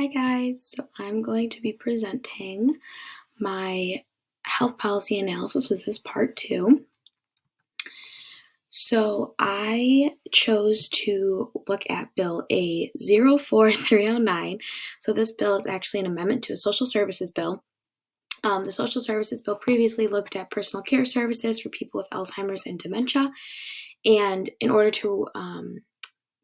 Hi guys, so I'm going to be presenting my health policy analysis. This is part two. So I chose to look at Bill A04309. So this bill is actually an amendment to a social services bill. The social services bill previously looked at personal care services for people with Alzheimer's and dementia. And in order to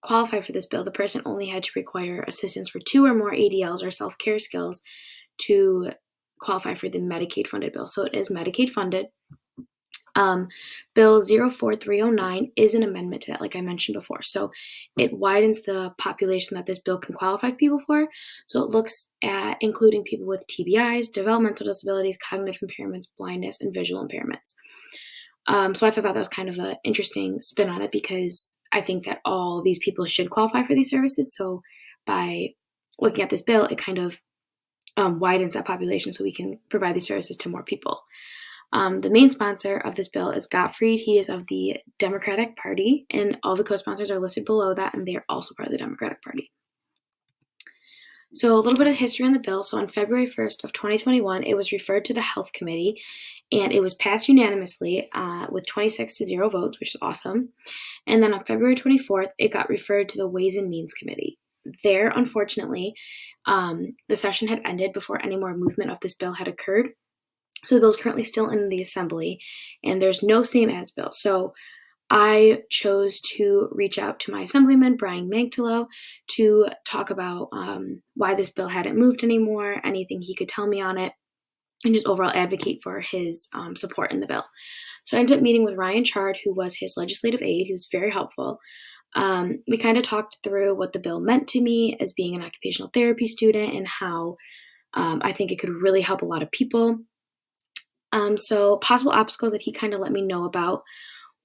qualify for this bill, the person only had to require assistance for 2 or more ADLs or self-care skills to qualify for the Medicaid funded bill. So it is Medicaid funded. Bill 04309 is an amendment to that, like I mentioned before. So it widens the population that this bill can qualify people for. So it looks at including people with TBIs, developmental disabilities, cognitive impairments, blindness, and visual impairments. So I thought that was kind of an interesting spin on it because I think that all these people should qualify for these services. So by looking at this bill, it kind of widens that population so we can provide these services to more people. The main sponsor of this bill is Gottfried. He is of the Democratic Party, and all the co-sponsors are listed below that, and they are also part of the Democratic Party. So a little bit of history on the bill. So on February 1st of 2021, it was referred to the Health Committee, and it was passed unanimously with 26-0 votes, which is awesome. And then on February 24th, it got referred to the Ways and Means Committee. There, unfortunately, the session had ended before any more movement of this bill had occurred. So the bill is currently still in the Assembly, and there's no same as bill. So I chose to reach out to my Assemblyman, Brian Magtalo, to talk about why this bill hadn't moved anymore, anything he could tell me on it, and just overall advocate for his support in the bill. So I ended up meeting with Ryan Chard, who was his legislative aide, who's very helpful. We kind of talked through what the bill meant to me as being an occupational therapy student and how I think it could really help a lot of people. So possible obstacles that he kind of let me know about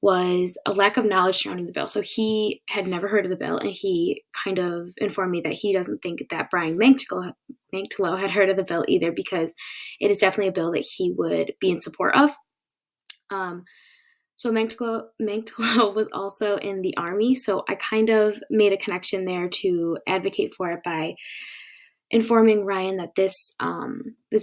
was a lack of knowledge surrounding the bill. So he had never heard of the bill, and he kind of informed me that he doesn't think that Brian Magtalo had heard of the bill either, because it is definitely a bill that he would be in support of. So Magtalo was also in the Army, so I kind of made a connection there to advocate for it by informing Ryan that this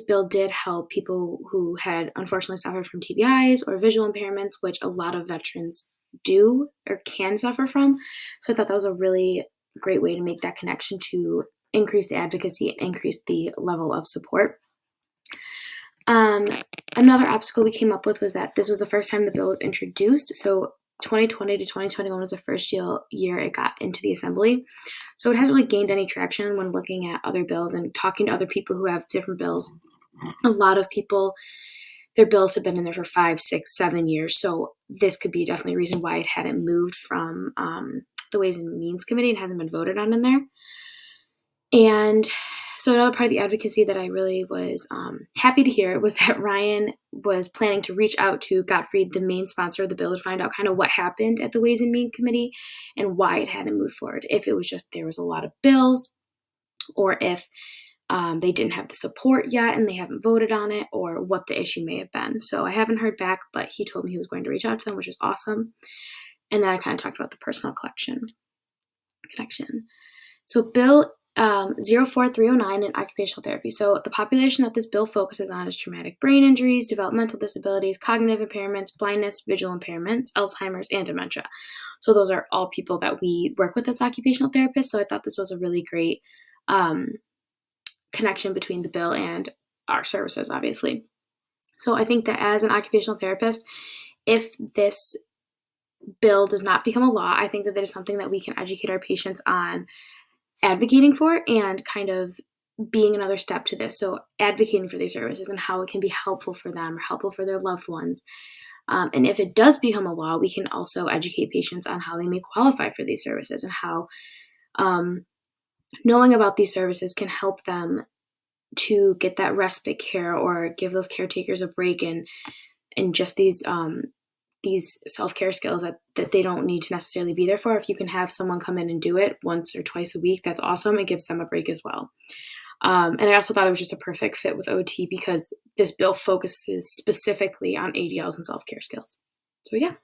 bill did help people who had unfortunately suffered from TBIs or visual impairments, which a lot of veterans do or can suffer from. So I thought that was a really great way to make that connection to increase the advocacy and increase the level of support. Another obstacle we came up with was that this was the first time the bill was introduced. So 2020 to 2021 was the first year it got into the Assembly. So it hasn't really gained any traction when looking at other bills and talking to other people who have different bills. A lot of people, their bills have been in there for 5, 6, 7 years. So this could be definitely a reason why it hadn't moved from the Ways and Means Committee and hasn't been voted on in there. And so another part of the advocacy that I really was happy to hear was that Ryan was planning to reach out to Gottfried, the main sponsor of the bill, to find out kind of what happened at the Ways and Means Committee and why it hadn't moved forward. If it was just there was a lot of bills, or if they didn't have the support yet and they haven't voted on it, or what the issue may have been. So I haven't heard back, but he told me he was going to reach out to them, which is awesome. And then I kind of talked about the personal connection. So Bill 04309 in occupational therapy. So the population that this bill focuses on is traumatic brain injuries, developmental disabilities, cognitive impairments, blindness, visual impairments, Alzheimer's, and dementia. So those are all people that we work with as occupational therapists. So I thought this was a really great connection between the bill and our services, obviously. So I think that as an occupational therapist, if this bill does not become a law, I think that is something that we can educate our patients on advocating for and kind of being another step to this. So advocating for these services and how it can be helpful for them or helpful for their loved ones. And if it does become a law, we can also educate patients on how they may qualify for these services and how knowing about these services can help them to get that respite care or give those caretakers a break and just these self-care skills that they don't need to necessarily be there for. If you can have someone come in and do it once or twice a week, that's awesome. It gives them a break as well. And I also thought it was just a perfect fit with OT because this bill focuses specifically on ADLs and self-care skills. So yeah.